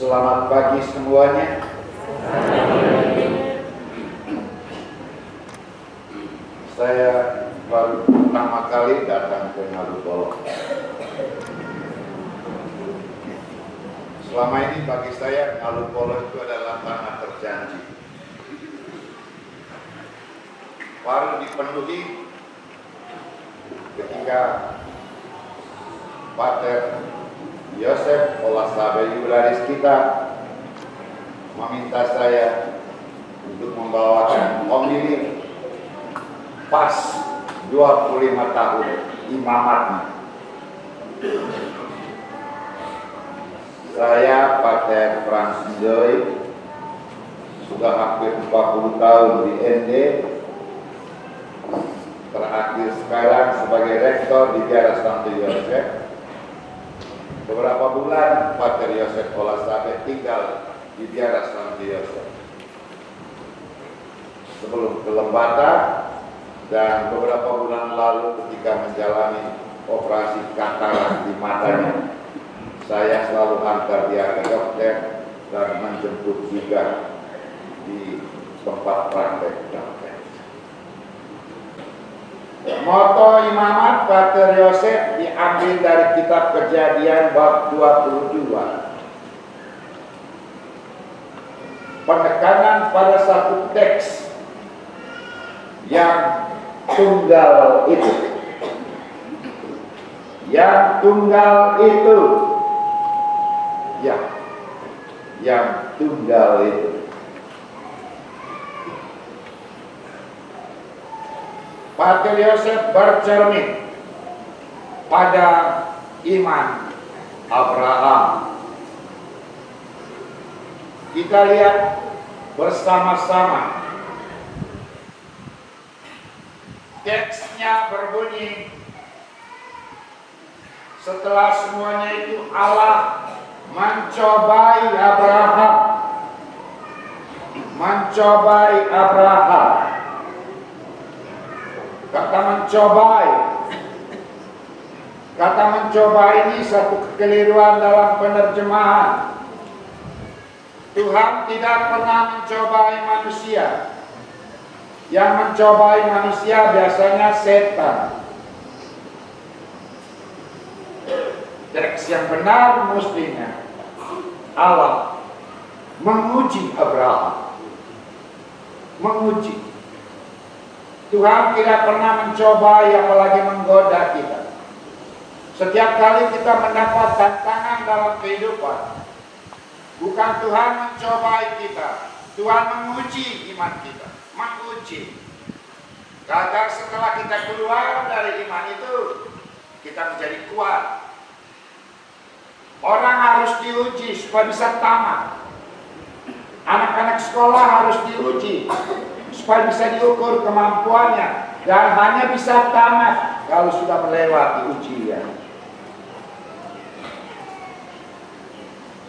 Selamat pagi semuanya. Saya baru pertama kali datang ke Ngalupolo. Selama ini bagi saya Ngalupolo itu adalah tanah terjanji. Baru dipenuhi ketika Pater Yosef Olasabe Yularis kita meminta saya untuk membawakan homili pas 25 tahun imamatnya. Saya Pater Francis Joy sudah hampir 40 tahun di ND, terakhir sekarang sebagai rektor di Biara Santo Yosef. Beberapa bulan Pater Yosef Olasabe tinggal di Biara Santo Yosef sebelum ke Lembata, dan beberapa bulan lalu ketika menjalani operasi katarak di matanya, saya selalu antar dia ke dokter dan menjemput juga di tempat praktek dokter. Moto imamat Pater Yosef diambil dari kitab Kejadian bab 22. Penekanan pada satu teks yang tunggal itu. Yang tunggal itu. Ya, yang tunggal itu. Pater Yosef bercermin pada iman Abraham. Kita lihat bersama-sama. Teksnya berbunyi, setelah semuanya itu Allah mencobai Abraham. Mencobai Abraham. Kata mencoba ini satu kekeliruan dalam penerjemahan. Tuhan tidak pernah mencobai manusia. Yang mencobai manusia biasanya setan. Teks yang benar mestinya Allah menguji Abraham. Menguji. Tuhan tidak pernah mencoba yang apalagi menggoda kita. Setiap kali kita mendapat tantangan dalam kehidupan, bukan Tuhan mencobai kita, Tuhan menguji iman kita, menguji. Agar setelah kita keluar dari iman itu, kita menjadi kuat. Orang harus diuji supaya bisa tamat. Anak-anak sekolah harus diuji supaya bisa diukur kemampuannya, dan hanya bisa tamat kalau sudah melewati ujian.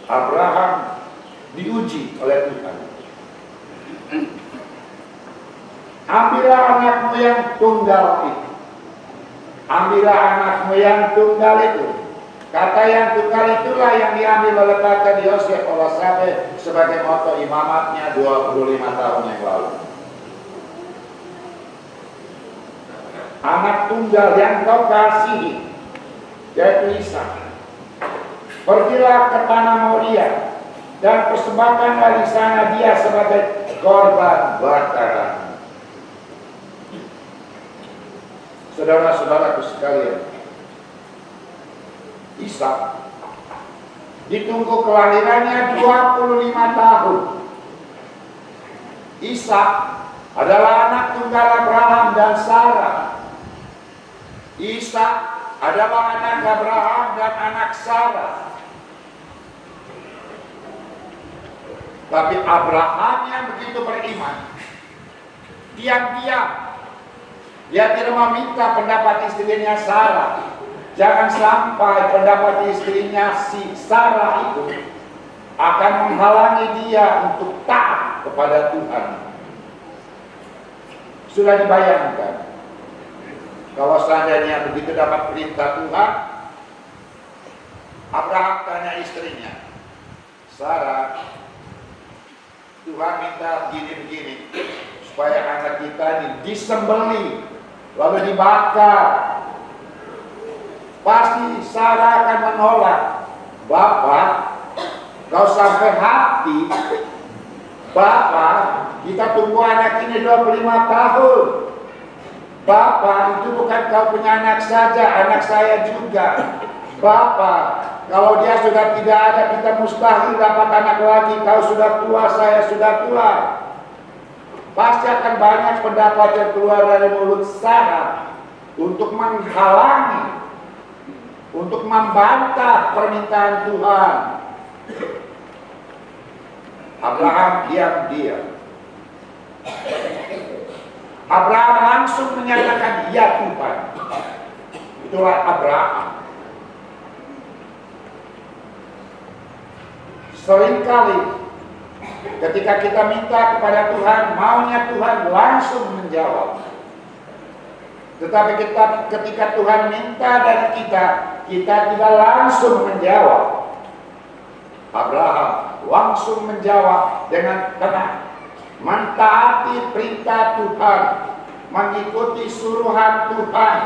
Abraham diuji oleh Tuhan. Ambillah anakmu yang tunggal itu. Ambillah anakmu yang tunggal itu. Kata yang tunggal itulah yang diambil oleh Pater Yosef Olasabe sebagai moto imamatnya 25 tahun yang lalu. Anak tunggal yang kau kasihi, yaitu Ishak. Pergilah ke tanah Moria dan persembahkanlah di sana dia sebagai korban bakaran. Saudara-saudaraku sekalian, Ishak ditunggu kelahirannya 25 tahun. Ishak adalah anak tunggal Abraham dan Sarah. Ishak adalah anak Abraham dan anak Sarah. Tapi Abraham yang begitu beriman, diam-diam dia tidak meminta pendapat istrinya Sarah. Jangan sampai pendapat istrinya si Sarah itu akan menghalangi dia untuk taat kepada Tuhan. Sudah dibayangkan kalau seandainya begitu dapat perintah Tuhan, Abraham tanya istrinya, Sarah, Tuhan minta begini-begini, supaya anak kita ini disembelih, lalu dibakar. Pasti Sarah akan menolak. Bapak, kau sampai hati. Bapak, kita tunggu anak ini 25 tahun. Bapak, itu bukan kau punya anak saja, anak saya juga. Bapak, kalau dia sudah tidak ada, kita mustahil dapat anak lagi. Kau sudah tua, saya sudah tua. Pasti akan banyak pendapat yang keluar dari mulut Sarah untuk menghalangi, untuk membantah permintaan Tuhan. Abraham diam-diam. Abraham langsung menyatakan, ya Tuhan. Itulah Abraham. Seringkali ketika kita minta kepada Tuhan, maunya Tuhan langsung menjawab. Tetapi ketika Tuhan minta dari kita, kita tidak langsung menjawab. Abraham langsung menjawab dengan tenang, mentaati perintah Tuhan, mengikuti suruhan Tuhan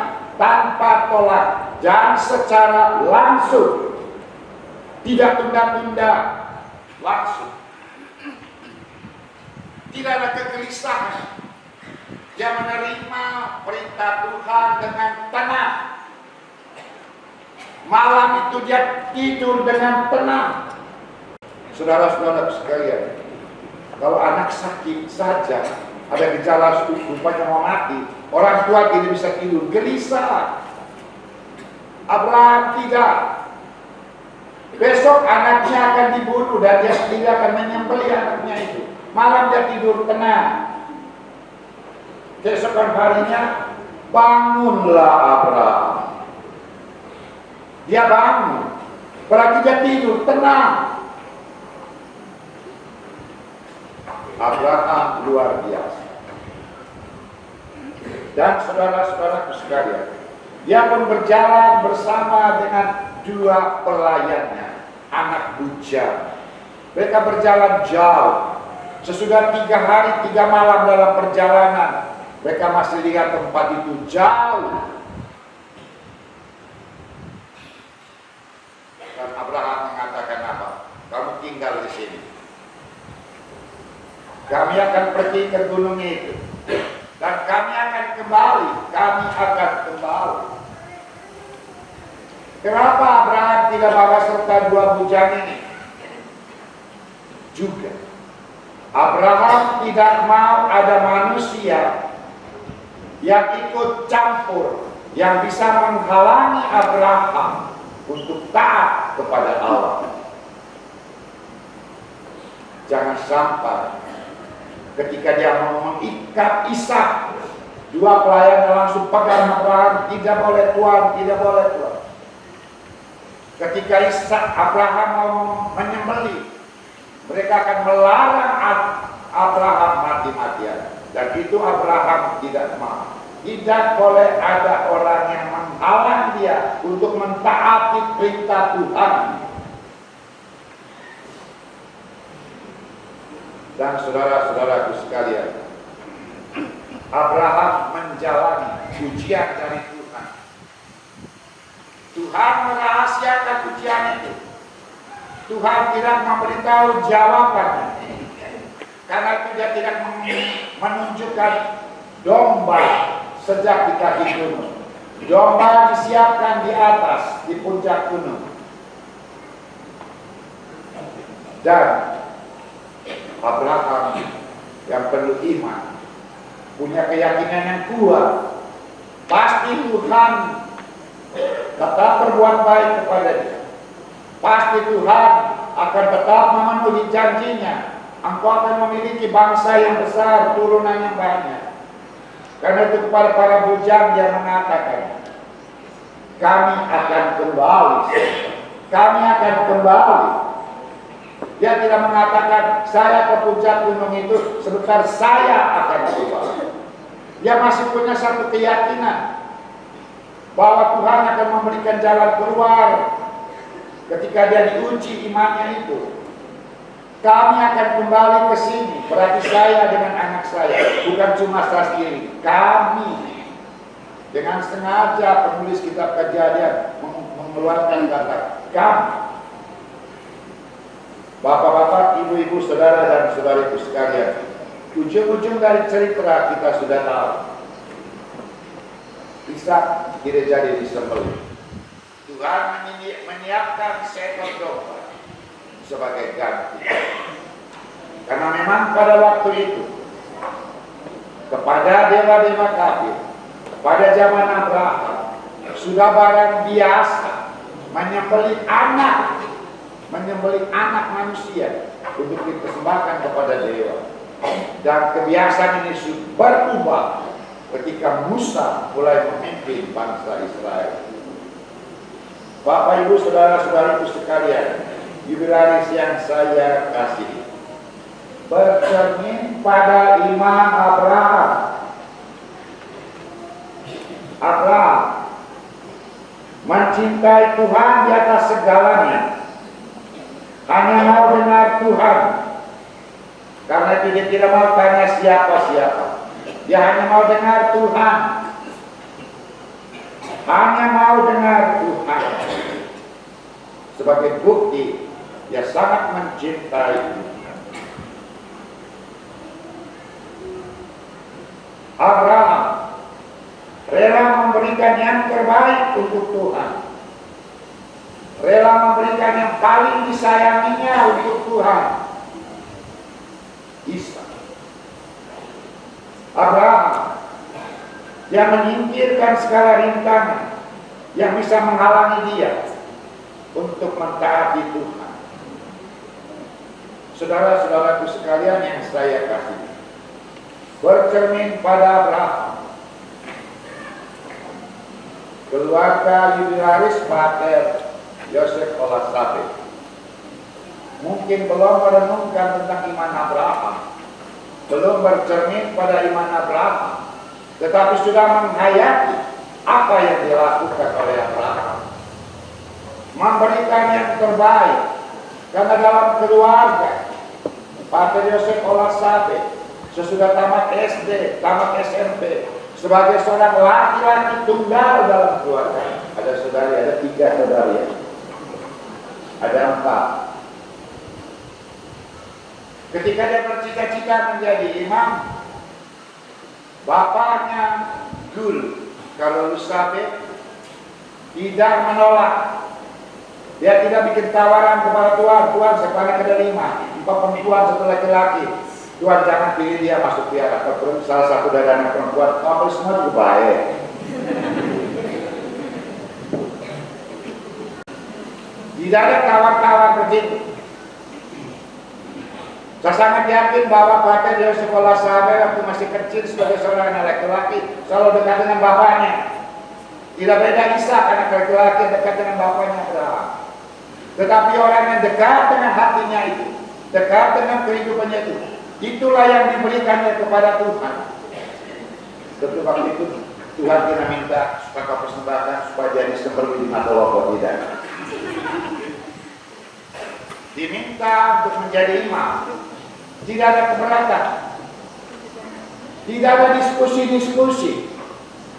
tanpa tolak dan secara langsung, tidak tunda-tunda, langsung. Tidak ada kegelisahan. Dia menerima perintah Tuhan dengan tenang. Malam itu dia tidur dengan tenang. Saudara-saudara sekalian, kalau anak sakit saja, ada gejala rupanya mau mati, orang tua tidak bisa tidur, gelisah. Abraham tidak. Besok anaknya akan dibunuh dan dia sendiri akan menyembelih anaknya itu. Malam dia tidur tenang. Keesokan harinya, bangunlah Abraham. Dia bangun, berarti dia tidur tenang. Abraham luar biasa. Dan saudara-saudaraku sekalian, dia pun berjalan bersama dengan dua pelayannya, anak bujang. Mereka berjalan jauh. Sesudah 3 hari 3 malam dalam perjalanan, mereka masih lihat tempat itu jauh. Dan Abraham mengatakan apa? Kamu tinggal di sini. Kami akan pergi ke gunung itu. Dan kami akan kembali. Kami akan kembali. Kenapa Abraham tidak bawa serta 2 bujang ini? Juga Abraham tidak mau ada manusia yang ikut campur, yang bisa menghalangi Abraham untuk taat kepada Allah. Jangan sampai ketika dia mau mengikat Ishak, 2 pelayan langsung pegang Abraham, tidak boleh Tuhan, tidak boleh Tuhan. Ketika Abraham mau menyembelih, mereka akan melarang Abraham mati-matian. Dan itu Abraham tidak mau. Tidak boleh ada orang yang menghalang dia untuk mentaati perintah Tuhan. Dan saudara-saudaraku sekalian, Abraham menjalani ujian dari Tuhan. Tuhan merahasiakan ujian itu. Tuhan tidak memberitahu jawabannya. Karena itu dia tidak menunjukkan domba sejak di kaki gunung. Domba disiapkan di atas, di puncak gunung. Dan Abraham yang penuh iman, punya keyakinan yang kuat, pasti Tuhan tetap berbuat baik kepada dia. Pasti Tuhan akan tetap memenuhi janjinya. Engkau akan memiliki bangsa yang besar, turunan yang banyak. Karena itu kepada para bujang dia mengatakan, kami akan kembali. Kami akan kembali. Dia tidak mengatakan, saya ke puncak gunung itu, sebentar saya akan kembali. Dia masih punya satu keyakinan bahwa Tuhan akan memberikan jalan keluar ketika dia diuji imannya itu. Kami akan kembali ke sini. Berarti saya dengan anak saya, bukan cuma saya sendiri. Kami dengan sengaja penulis kitab Kejadian mengeluarkan kata kami. Bapak-bapak, ibu-ibu, saudara dan saudariku sekalian, ujung-ujung dari cerita kita sudah tahu. Ishak tidak jadi disembelih. Tuhan menyiapkan seekor domba sebagai ganti. Karena memang pada waktu itu kepada dewa-dewa kafir, pada zaman Abraham, sudah barang biasa menyembelih anak manusia untuk dipersembahkan kepada dewa. Dan kebiasaan ini berubah ketika Musa mulai memimpin bangsa Israel. Bapak, ibu, saudara-saudariku sekalian, jubilaris yang saya kasih, bercermin pada iman Abraham. Abraham mencintai Tuhan di atas segalanya, hanya mau dengar Tuhan, karena dia tidak mau tanya siapa-siapa. Dia hanya mau dengar Tuhan, hanya mau dengar Tuhan. Sebagai bukti dia sangat mencintai Tuhan. Abraham rela memberikan yang terbaik untuk Tuhan, rela memberikan yang paling disayanginya untuk Tuhan, Ishak. Abraham dia menyingkirkan segala rintangan yang bisa menghalangi dia untuk mentaati Tuhan. Saudara-saudaraku sekalian yang saya kasih, bercermin pada Abraham, keluarga jubilaris Pater Yosef Olasate mungkin belum merenungkan tentang iman Abraham, belum bercermin pada iman Abraham, tetapi sudah menghayati apa yang dilakukan oleh Abraham, memberikan yang terbaik. Karena dalam keluarga Pater Yosef Olasate sesudah tamat SD, tamat SMP, sebagai seorang laki-laki tunggal dalam keluarga. Ada saudari, ada 3 saudari ya? Ada 4. Ketika dia bercita-cita menjadi imam, bapaknya Gul Olasate tidak menolak. Dia tidak bikin tawaran kepada Tuhan, sekarang ada 5 perempuan, 1 laki-laki. Tuhan jangan pilih dia masuk piara. Kalau salah satu dari anak perempuan, kamu semua juga baik. Tidak ada tawar-tawar begitu. Saya sangat yakin bahwa Pater Yosef Olasate waktu masih kecil sebagai seorang anak laki-laki selalu dekat dengan bapaknya. Tidak beda Ishak, anak laki-laki dekat dengan bapaknya Abraham. Tetapi orang yang dekat dengan hatinya itu, dekat dengan kehidupannya itu, itulah yang diberikannya kepada Tuhan. Tentu waktu itu Tuhan tidak minta supaya kau persembahkan supaya jadi sembelih di mata Allah, tidak. Diminta untuk menjadi imam. Tidak ada keberatan. Tidak ada diskusi-diskusi.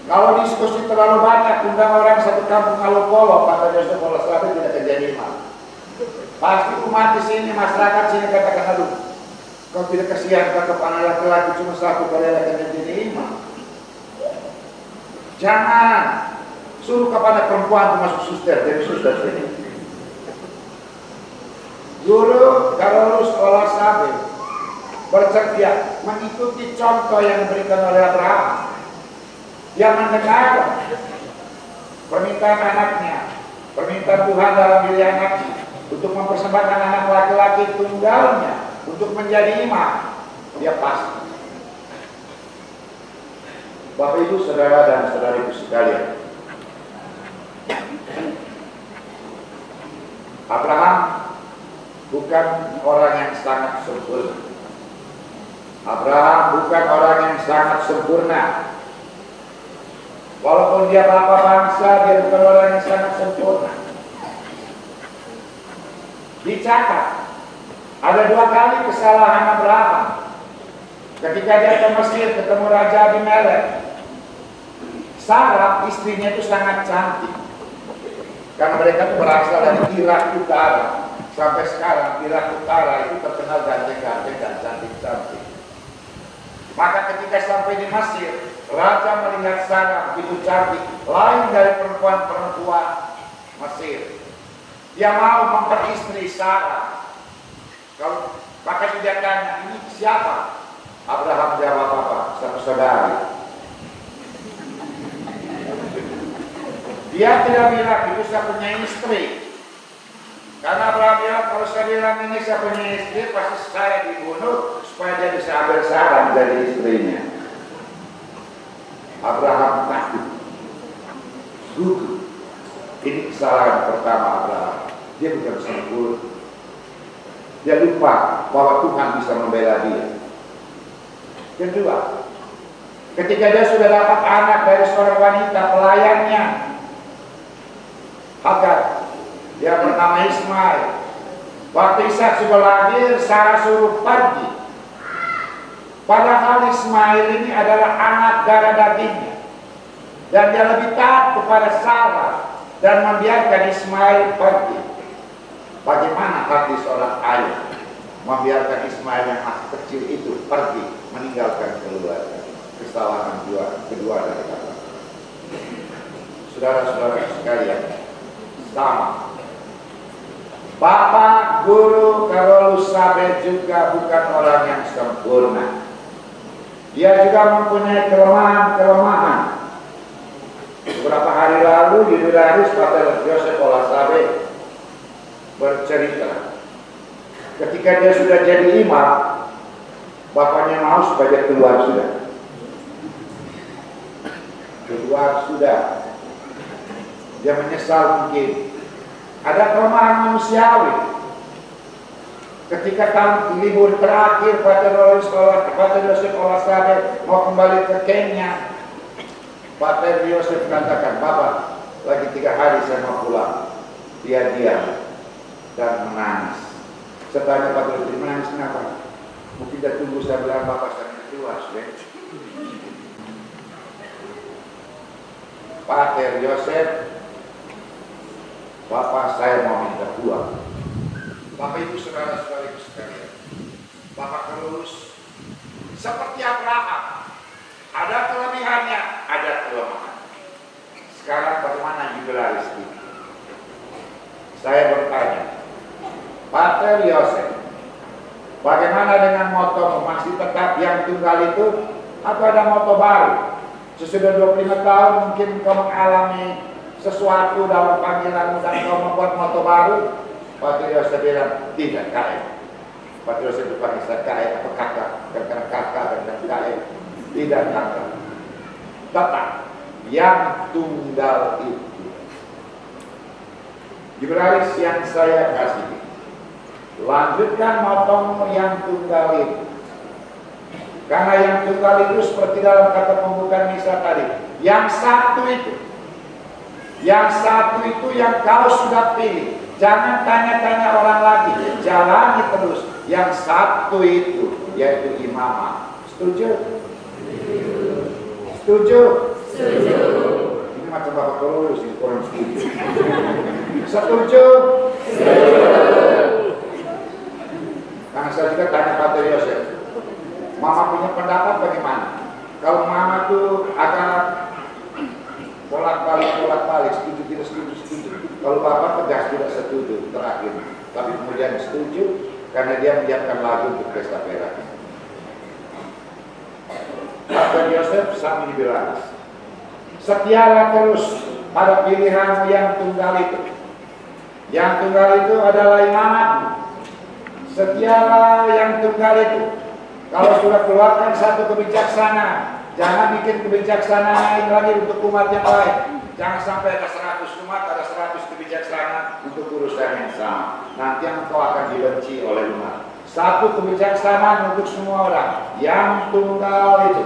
Kalau diskusi terlalu banyak, undang orang satu kampung Alokolo, Pater Yosef Olasate tidak jadi imam. Pasti umat di sini, masyarakat sini katakan, aduh, kau tidak kasihan kakak anak laki-laki cuma 1 kali akan jadi imam. Jangan suruh kepada perempuan termasuk suster, jadi suster sini. Guru Carolus Olasate bersedia mengikuti contoh yang diberikan oleh Abraham. Dia mendengar permintaan anaknya, permintaan Tuhan dalam diri anaknya untuk mempersembahkan anak laki-laki tunggalnya untuk menjadi imam. Dia pasti. Bapak, Ibu, saudara dan saudariku sekalian, Abraham bukan orang yang sangat sempurna. Abraham bukan orang yang sangat sempurna. Walaupun dia bapak bangsa, dia bukan orang yang sangat sempurna. Dicatat Ada 2 kali kesalahan Abraham. Ketika dia ke Mesir ketemu Raja Abimelek, Sarah istrinya itu sangat cantik. Karena mereka itu berasal dari Irak Utara. Sampai sekarang Irak Utara itu terkenal ganteng-ganteng dan cantik-cantik. Maka ketika sampai di Mesir, Raja melihat Sarah begitu cantik, lain dari perempuan-perempuan Mesir. Dia mau memperistri Sarah. Maka dia tanya, ini siapa? Abraham jawab apa? Satu saudari. Dia tidak bilang itu saya punya istri. Karena Abraham bilang kalau saya bilang ini saya punya istri, pasti saya dibunuh supaya dia bisa ambil Sarah dari istrinya. Abraham takut, gugup. Ini kesalahan pertama Abraham. Dia bukan sempurna. Dia lupa bahwa Tuhan bisa membela dia. Kedua, ketika dia sudah dapat anak dari seorang wanita pelayannya, Hagar, dia bernama Ismail. Waktu Ishak sudah lahir, Sarah suruh pergi. Padahal Ismail ini adalah anak darah dagingnya, dan dia lebih taat kepada Sarah dan membiarkan Ismail pergi. Bagaimana hati seorang ayah membiarkan Ismail yang masih kecil itu pergi meninggalkan keluarga? Kesalahan kedua dari kata. Saudara-saudara sekalian, sama. Bapak, guru, kalau Lusabet juga bukan orang yang sempurna. Dia juga mempunyai kelemahan-kelemahan. Beberapa hari lalu di Dularis, Pater Joseph Olasabet bercerita, ketika dia sudah jadi imam, bapaknya mau supaya dia keluar sudah. Dia menyesal mungkin. Ada kelemahan manusiawi. Ketika tahun libur terakhir Pater Joseph Olasabet mau kembali ke Kenya, Pater Joseph katakan, Bapak, lagi 3 hari saya mau pulang. Dia diam dan menangis. Setelahnya Pater Joseph menangis, kenapa? Mungkin dia tunggu saya bilang, Bapak saya keluar, sudah. Pater Joseph, Bapak saya mau minta uang. Bapak Ibu saudara-saudari sekalian, Bapak Kelurus seperti Abraham, ada kelebihannya, ada kelemahan. Sekarang bagaimana Jubelaris ini? Saya bertanya, Pater Yosef, bagaimana dengan moto masih tetap yang tunggal itu atau ada moto baru? Sesudah 25 tahun mungkin kau mengalami sesuatu dalam panggilanmu dan kau membuat moto baru. Pater Yosef bilang, tidak, KM. Pater Yosef dipanggil saya KM atau kakak, karena kakak dan KM. Tidak, kakak. Tetap yang tunggal itu. Jubelaris yang saya kasih, lanjutkan motomu yang tunggal itu. Karena yang tunggal itu seperti dalam kata pembukaan misa tadi, yang satu itu. Yang satu itu yang kau sudah pilih. Jangan tanya-tanya orang lagi, jalani terus. Yang satu itu, yaitu imamah. Setuju? Setuju? Setuju. Ini macam Bapak Kelurus, ini orang setuju. Setuju? Setuju. Karena saya juga tanya Pater Yosef, Mama punya pendapat bagaimana? Kalau Mama tuh agak bolak-balik, setuju tidak setuju. Kalau Bapak tegas tidak setuju terakhir, tapi kemudian setuju karena dia menyiapkan lagu untuk pesta perak. Pater Yosef sang Jubelaris, setialah terus pada pilihanmu yang tunggal itu. Yang tunggal itu adalah imamatmu. Setialah yang tunggal itu. Kalau sudah keluarkan satu kebijaksanaan, jangan bikin kebijaksanaan lagi untuk umat yang lain. Jangan sampai ada 100 umat, ada 100 kebijaksanaan untuk urusan yang sama. Nanti engkau akan dibenci oleh umat. Satu kebijaksanaan untuk semua orang, yang tunggal itu.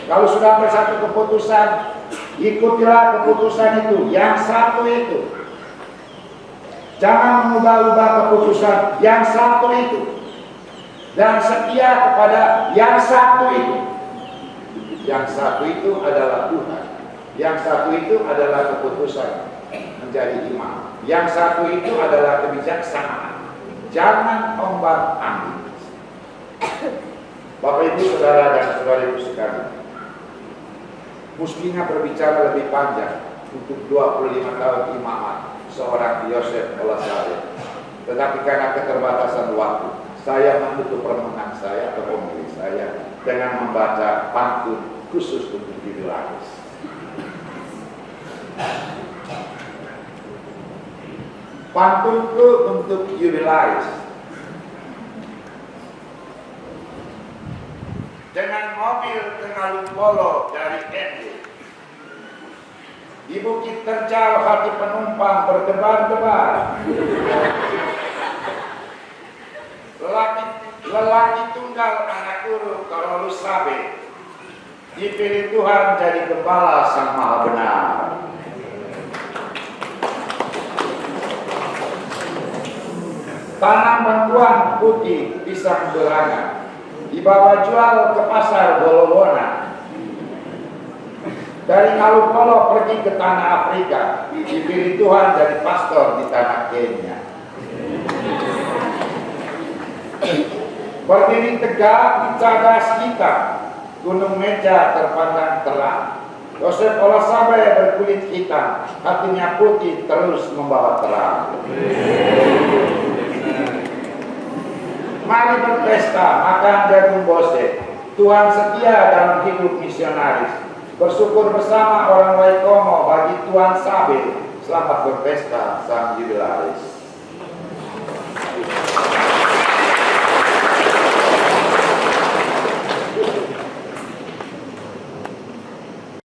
Kalau sudah ambil satu keputusan, ikutilah keputusan itu, yang satu itu. Jangan mengubah-ubah keputusan yang satu itu dan setia kepada yang satu itu. Yang satu itu adalah Tuhan. Yang satu itu adalah keputusan menjadi imam. Yang satu itu adalah kebijaksanaan. Jangan ombak-ambing. Bapak Ibu, Saudara dan Saudariku sekalian, mestinya berbicara lebih panjang untuk 25 tahun imamat seorang Yosef Olasabe. Tetapi karena keterbatasan waktu, saya menutup permohonan saya atau pemilih saya dengan membaca pantun khusus untuk jubilaris. Pantunku untuk jubilaris. Dengan mobil Tengalu Polo dari ND, di Bukit Terjal hati penumpang berdebar-debar. Lelaki tunggal anak guru kalau lu sabe, dipilih Tuhan jadi gembala Sang Maha Benar. Tanam bangkuan putih pisang berangan, dibawa jual ke pasar Bologona. Dari Alupolo pergi ke tanah Afrika, dipilih Tuhan jadi pastor di tanah Kenya. Berdiri tegak di cadas kita, gunung Meja terpandang terang. Yosef Olasabe berkulit hitam, hatinya putih terus membawa terang. Mari berpesta, makan jagung bose. Tuhan setia dalam hidup misionaris. Bersyukur bersama orang Waikomo bagi Tuhan Sabe. Selamat berpesta, Sang Jubilaris.